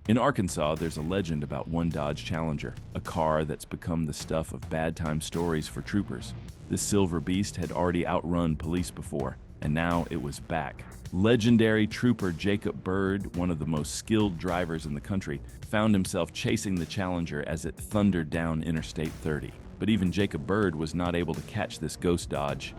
In Arkansas, there's a legend about one Dodge Challenger, a car that's become the stuff of bad time stories for troopers. This silver beast had already outrun police before, and now it was back. Legendary trooper Jacob Byrd, one of the most skilled drivers in the country, found himself chasing the Challenger as it thundered down Interstate 30. But even Jacob Byrd was not able to catch this ghost Dodge.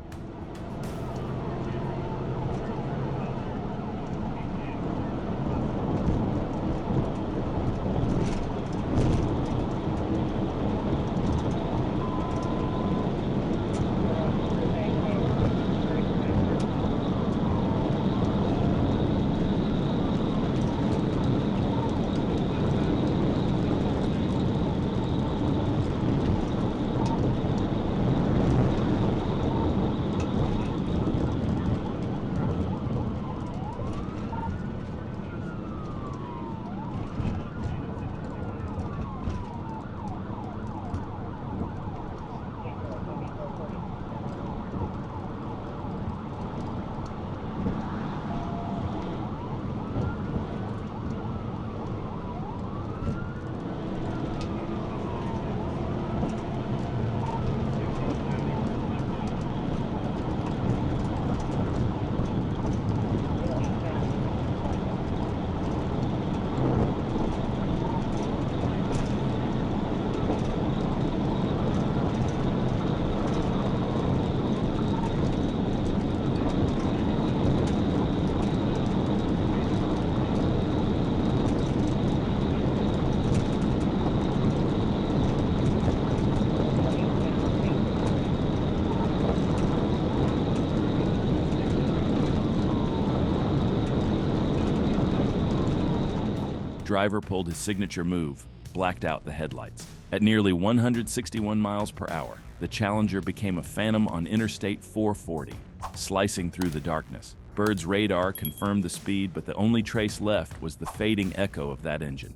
Driver pulled his signature move, blacked out the headlights. At nearly 161 miles per hour, the Challenger became a phantom on Interstate 440, slicing through the darkness. Byrd's radar confirmed the speed, but the only trace left was the fading echo of that engine.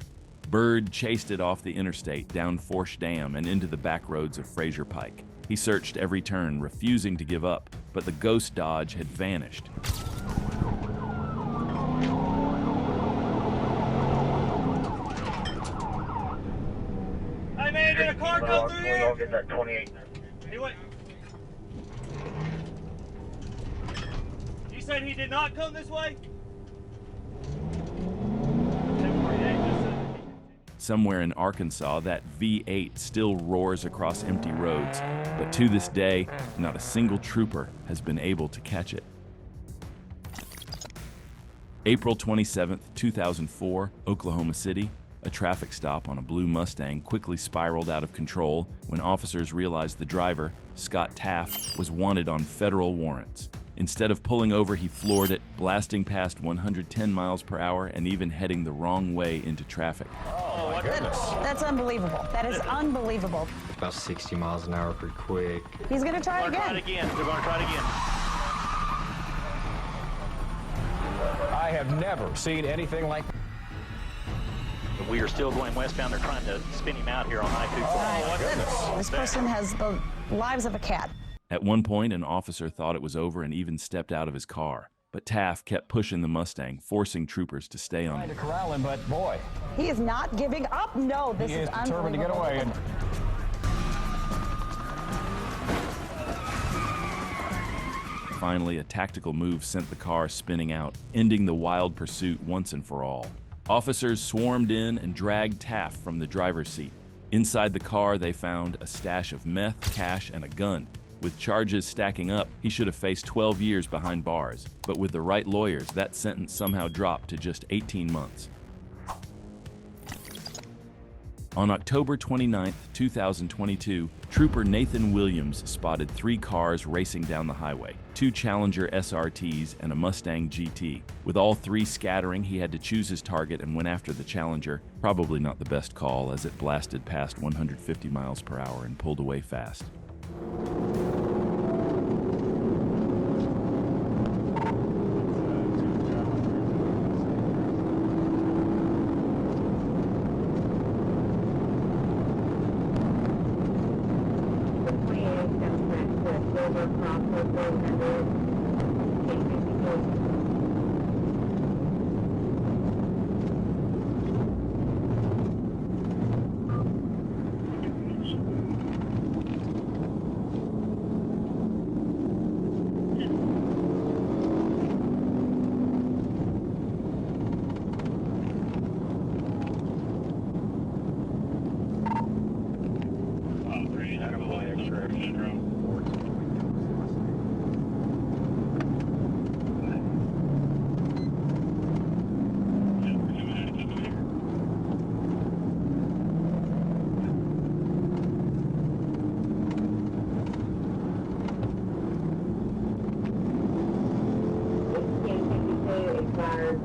Byrd chased it off the interstate, down Forsh Dam, and into the back roads of Fraser Pike. He searched every turn, refusing to give up, but the ghost Dodge had vanished. Hey man, did a car come through here? Get that 28. Hey, wait. You said he did not come this way? Somewhere in Arkansas, that V8 still roars across empty roads, but to this day, not a single trooper has been able to catch it. April 27, 2004, Oklahoma City. A traffic stop on a blue Mustang quickly spiraled out of control when officers realized the driver, Scott Taft, was wanted on federal warrants. Instead of pulling over, he floored it, blasting past 110 miles per hour and even heading the wrong way into traffic. Oh my goodness. That's unbelievable. That is unbelievable. About 60 miles an hour pretty quick. He's going to try it They're going to again. try it again. They're going to try it again. I have never seen anything like that. We are still going westbound. They're trying to spin him out here on I-240. Oh my goodness. This person has the lives of a cat. At one point, an officer thought it was over and even stepped out of his car. But Taft kept pushing the Mustang, forcing troopers to stay on Trying it. to corral him, but boy, He is not giving up. No, this he is is determined to get unbelievable. away. And Finally, a tactical move sent the car spinning out, ending the wild pursuit once and for all. Officers swarmed in and dragged Taft from the driver's seat. Inside the car, they found a stash of meth, cash, and a gun. With charges stacking up, he should have faced 12 years behind bars. But with the right lawyers, that sentence somehow dropped to just 18 months. On October 29, 2022, Trooper Nathan Williams spotted 3 cars racing down the highway, 2 Challenger SRTs and a Mustang GT. With all 3 scattering, he had to choose his target and went after the Challenger. Probably not the best call, as it blasted past 150 miles per hour and pulled away fast.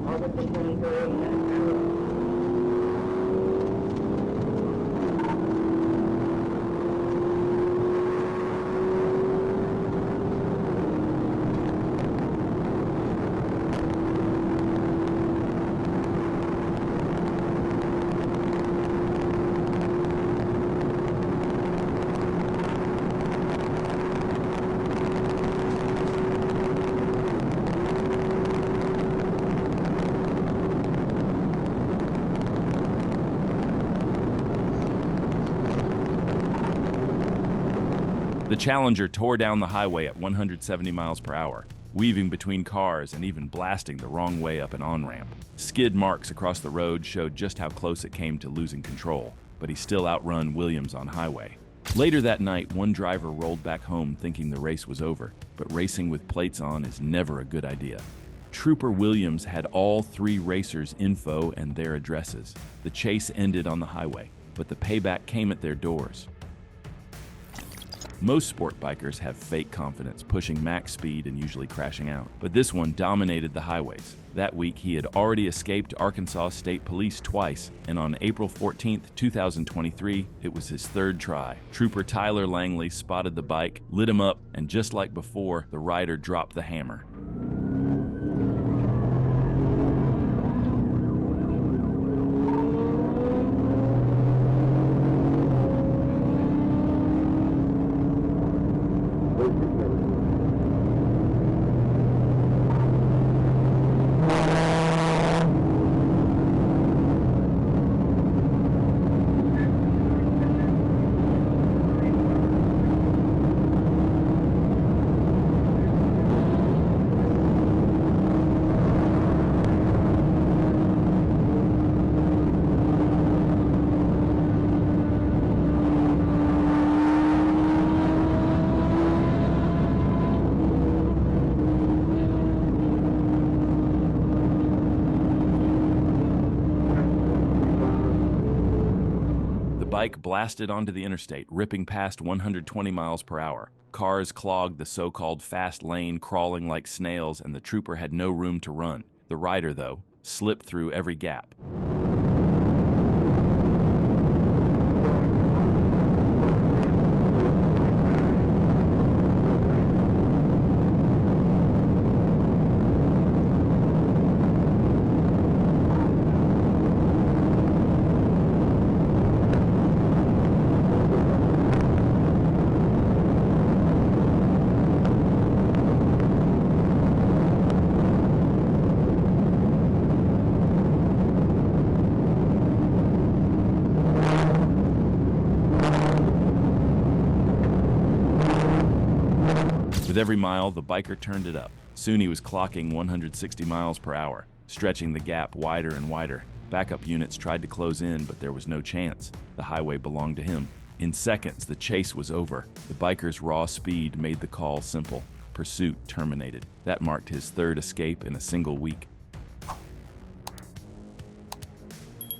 August the 23rd. The Challenger tore down the highway at 170 miles per hour, weaving between cars and even blasting the wrong way up an on-ramp. Skid marks across the road showed just how close it came to losing control, but he still outrun Williams on highway. Later that night, one driver rolled back home thinking the race was over, but racing with plates on is never a good idea. Trooper Williams had all three racers' info and their addresses. The chase ended on the highway, but the payback came at their doors. Most sport bikers have fake confidence, pushing max speed and usually crashing out. But this one dominated the highways. That week, he had already escaped Arkansas State Police twice, and on April 14, 2023, it was his third try. Trooper Tyler Langley spotted the bike, lit him up, and just like before, the rider dropped the hammer. The bike blasted onto the interstate, ripping past 120 miles per hour. Cars clogged the so-called fast lane, crawling like snails, and the trooper had no room to run. The rider, though, slipped through every gap. With every mile, the biker turned it up. Soon he was clocking 160 miles per hour, stretching the gap wider and wider. Backup units tried to close in, but there was no chance. The highway belonged to him. In seconds, the chase was over. The biker's raw speed made the call simple. Pursuit terminated. That marked his third escape in a single week.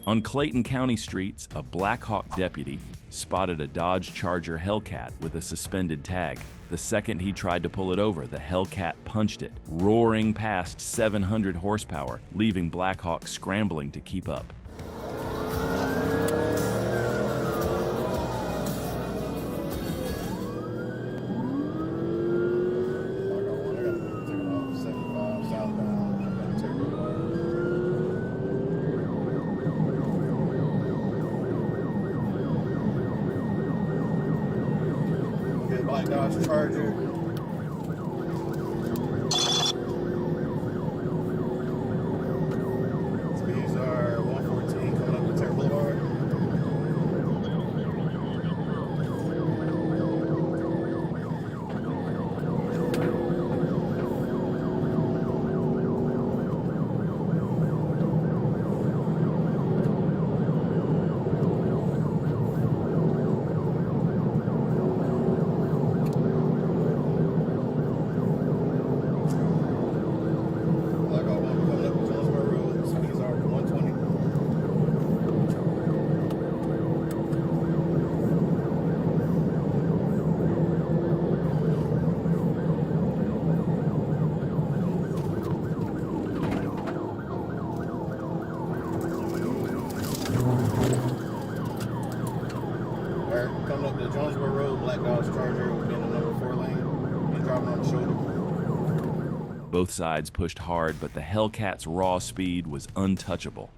On Clayton County streets, a Black Hawk deputy spotted a Dodge Charger Hellcat with a suspended tag. The second he tried to pull it over, the Hellcat punched it, roaring past 700 horsepower, leaving Black Hawk scrambling to keep up. Black Dodge Charger. Speeds are 114 coming up to Tech Boulevard. the Jonesboro Road, Black Dodge Charger was in the number 4 lane. He's driving on the shoulder. Both sides pushed hard, but the Hellcat's raw speed was untouchable.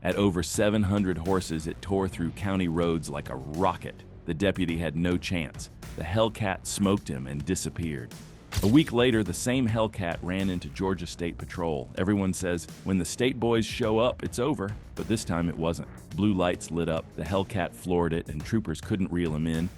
At over 700 horses, it tore through county roads like a rocket. The deputy had no chance. The Hellcat smoked him and disappeared. A week later, the same Hellcat ran into Georgia State Patrol. Everyone says, when the state boys show up, it's over. But this time it wasn't. Blue lights lit up, the Hellcat floored it, and troopers couldn't reel him in.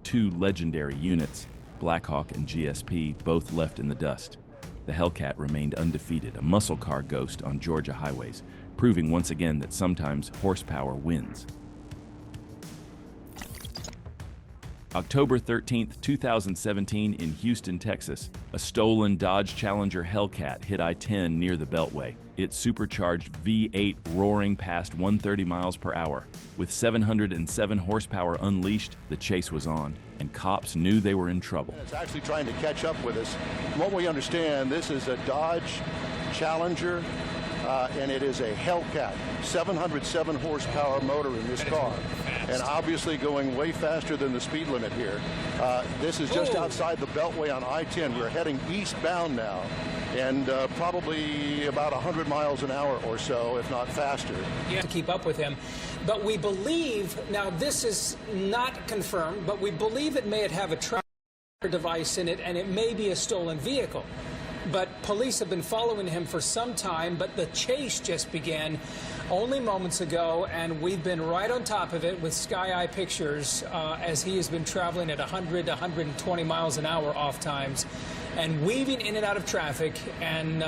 Two legendary units, Black Hawk and GSP, both left in the dust. The Hellcat remained undefeated, a muscle car ghost on Georgia highways, proving once again that sometimes horsepower wins. October 13, 2017, in Houston, Texas, a stolen Dodge Challenger Hellcat hit I-10 near the Beltway. Its supercharged V8 roaring past 130 miles per hour. With 707 horsepower unleashed, the chase was on, and cops knew they were in trouble. It's actually trying to catch up with us. From what we understand, this is a Dodge Challenger, and it is a Hellcat, 707 horsepower motor in this car, and obviously going way faster than the speed limit here. This is just outside the Beltway on I-10. We're heading eastbound now, and probably about 100 miles an hour or so, if not faster. To keep up with him. But we believe, now this is not confirmed, but we believe it may have a tracker device in it, and it may be a stolen vehicle. But police have been following him for some time, but the chase just began only moments ago, and we've been right on top of it with Sky Eye pictures as he has been traveling at 100 to 120 miles an hour off times and weaving in and out of traffic, and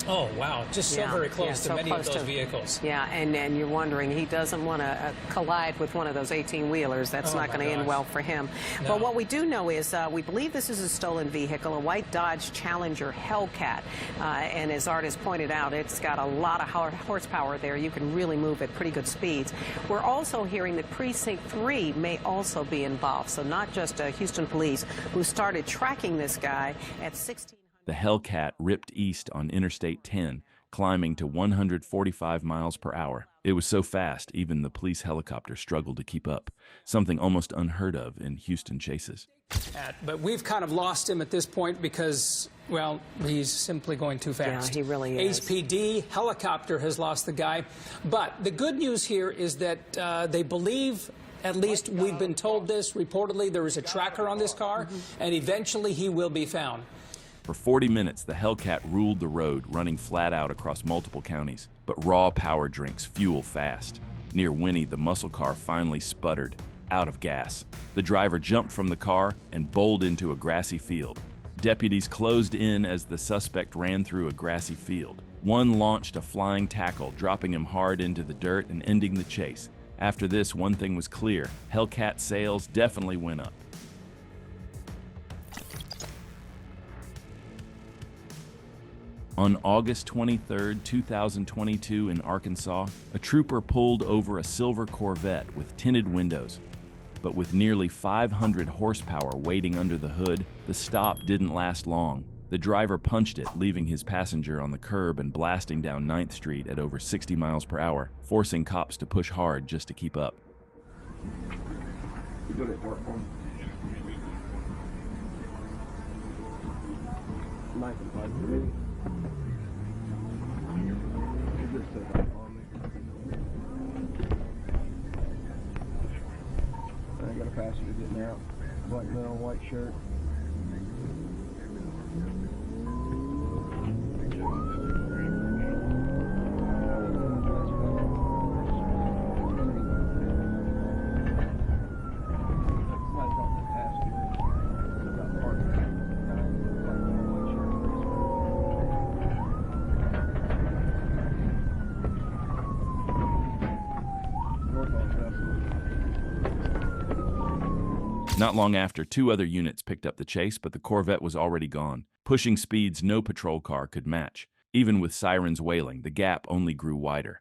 oh, wow, just so very close to many of those vehicles. Yeah, and you're wondering, he doesn't want to collide with one of those 18-wheelers. That's not going to end well for him. No. But what we do know is we believe this is a stolen vehicle, a white Dodge Challenger Hellcat. And as Art has pointed out, it's got a lot of horsepower there. You can really move at pretty good speeds. We're also hearing that Precinct 3 may also be involved. So not just Houston police, who started tracking this guy at 16. The Hellcat ripped east on Interstate 10, climbing to 145 miles per hour. It was so fast, even the police helicopter struggled to keep up, something almost unheard of in Houston chases. But we've kind of lost him at this point because, well, he's simply going too fast. Yeah, he really is. HPD helicopter has lost the guy. But the good news here is that they believe, at least we've been told this, reportedly there is a tracker on this car, and eventually he will be found. For 40 minutes, the Hellcat ruled the road, running flat out across multiple counties. But raw power drinks fuel fast. Near Winnie, the muscle car finally sputtered, out of gas. The driver jumped from the car and bowled into a grassy field. Deputies closed in as the suspect ran through a grassy field. One launched a flying tackle, dropping him hard into the dirt and ending the chase. After this, one thing was clear: Hellcat sales definitely went up. On August 23, 2022, in Arkansas, a trooper pulled over a silver Corvette with tinted windows. But with nearly 500 horsepower waiting under the hood, the stop didn't last long. The driver punched it, leaving his passenger on the curb and blasting down 9th Street at over 60 miles per hour, forcing cops to push hard just to keep up. I got a passenger getting out. Black male, white shirt. Not long after, two other units picked up the chase, but the Corvette was already gone, pushing speeds no patrol car could match. Even with sirens wailing, the gap only grew wider.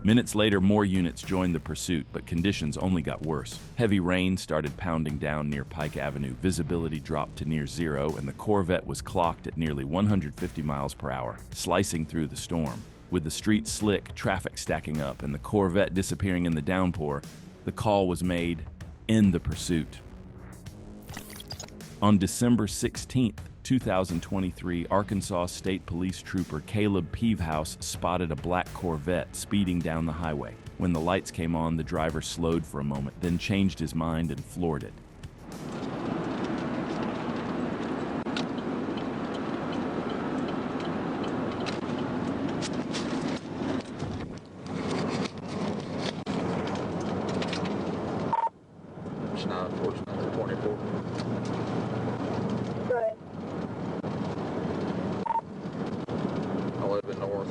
Minutes later, more units joined the pursuit, but conditions only got worse. Heavy rain started pounding down near Pike Avenue, visibility dropped to near zero, and the Corvette was clocked at nearly 150 miles per hour, slicing through the storm. With the streets slick, traffic stacking up, and the Corvette disappearing in the downpour, the call was made, end the pursuit. On December 16th, 2023, Arkansas State Police Trooper Caleb Peavehouse spotted a black Corvette speeding down the highway. When the lights came on, the driver slowed for a moment, then changed his mind and floored it.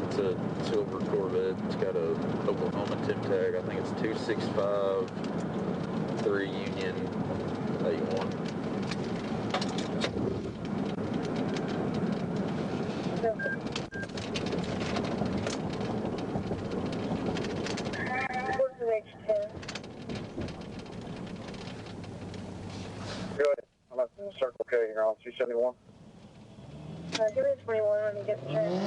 It's a silver Corvette. It's got a Oklahoma tip tag. I think it's 265 3 Union 81. What's the next 10? Go ahead. I'm at Circle K here on 271. Give me 21 when you get the chance.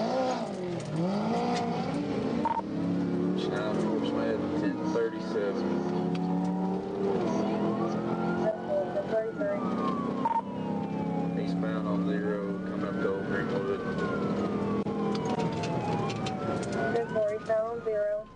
Schneider Force Med 1037. That's 33. Eastbound on 0, coming up to Old Greenwood. 1040, sound 0.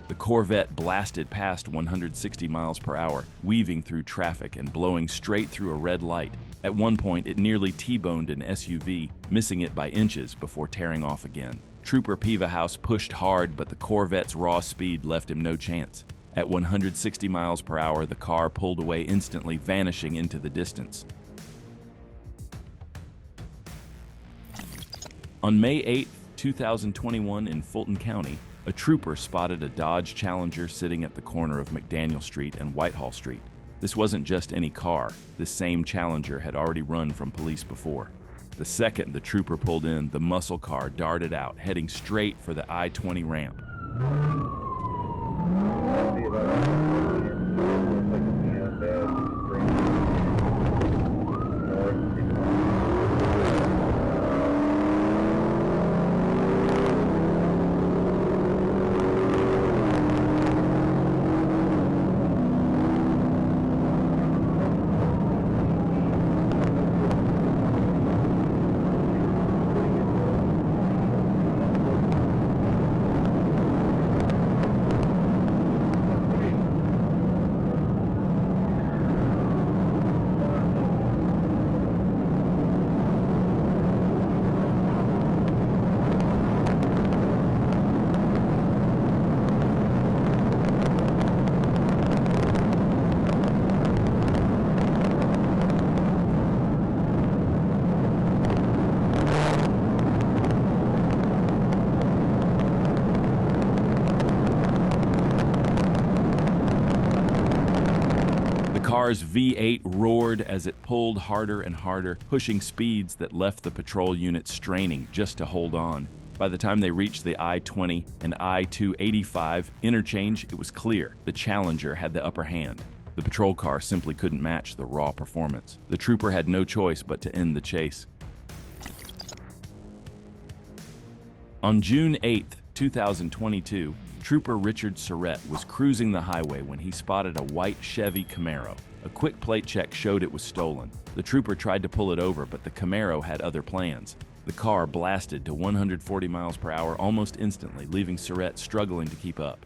The Corvette blasted past 160 miles per hour, weaving through traffic and blowing straight through a red light. At one point, it nearly T-boned an SUV, missing it by inches before tearing off again. Trooper Peavehouse pushed hard, but the Corvette's raw speed left him no chance. At 160 miles per hour, the car pulled away instantly, vanishing into the distance. On May 8, 2021, in Fulton County, a trooper spotted a Dodge Challenger sitting at the corner of McDaniel Street and Whitehall Street. This wasn't just any car. This same Challenger had already run from police before. The second the trooper pulled in, the muscle car darted out, heading straight for the I-20 ramp. The car's V8 roared as it pulled harder and harder, pushing speeds that left the patrol unit straining just to hold on. By the time they reached the I-20 and I-285 interchange, it was clear the Challenger had the upper hand. The patrol car simply couldn't match the raw performance. The trooper had no choice but to end the chase. On June 8, 2022, Trooper Richard Surrett was cruising the highway when he spotted a white Chevy Camaro. A quick plate check showed it was stolen. The trooper tried to pull it over, but the Camaro had other plans. The car blasted to 140 miles per hour almost instantly, leaving Surrett struggling to keep up.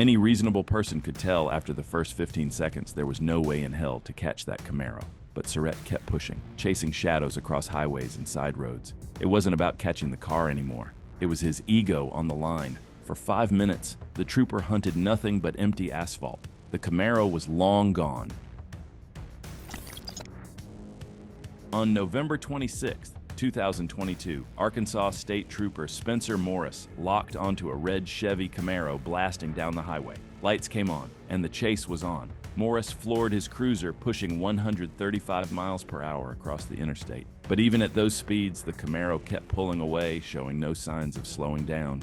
Any reasonable person could tell after the first 15 seconds there was no way in hell to catch that Camaro. But Surratt kept pushing, chasing shadows across highways and side roads. It wasn't about catching the car anymore. It was his ego on the line. For 5 minutes, the trooper hunted nothing but empty asphalt. The Camaro was long gone. On November 26, 2022, Arkansas State Trooper Spencer Morris locked onto a red Chevy Camaro blasting down the highway. Lights came on, and the chase was on. Morris floored his cruiser, pushing 135 miles per hour across the interstate. But even at those speeds, the Camaro kept pulling away, showing no signs of slowing down.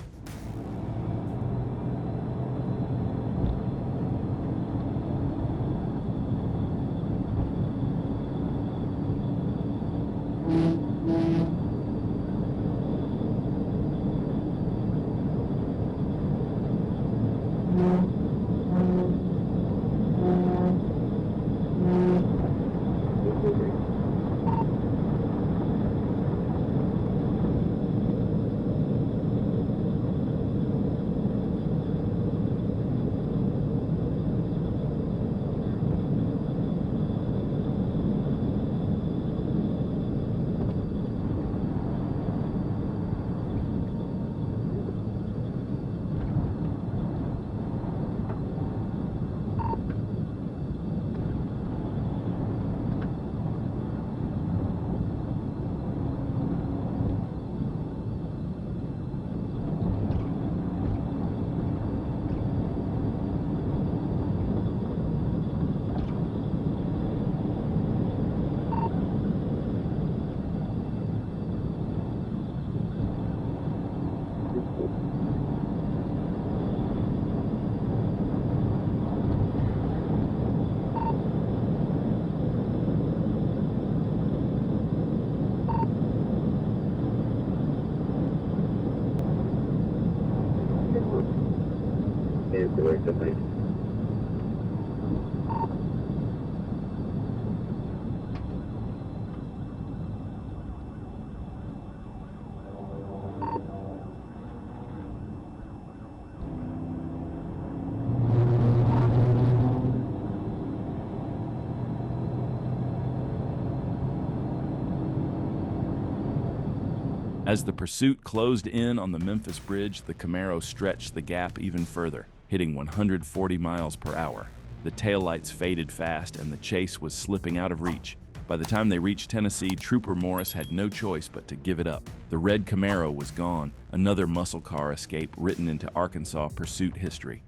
As the pursuit closed in on the Memphis Bridge, the Camaro stretched the gap even further, hitting 140 miles per hour. The taillights faded fast and the chase was slipping out of reach. By the time they reached Tennessee, Trooper Morris had no choice but to give it up. The red Camaro was gone, another muscle car escape written into Arkansas pursuit history.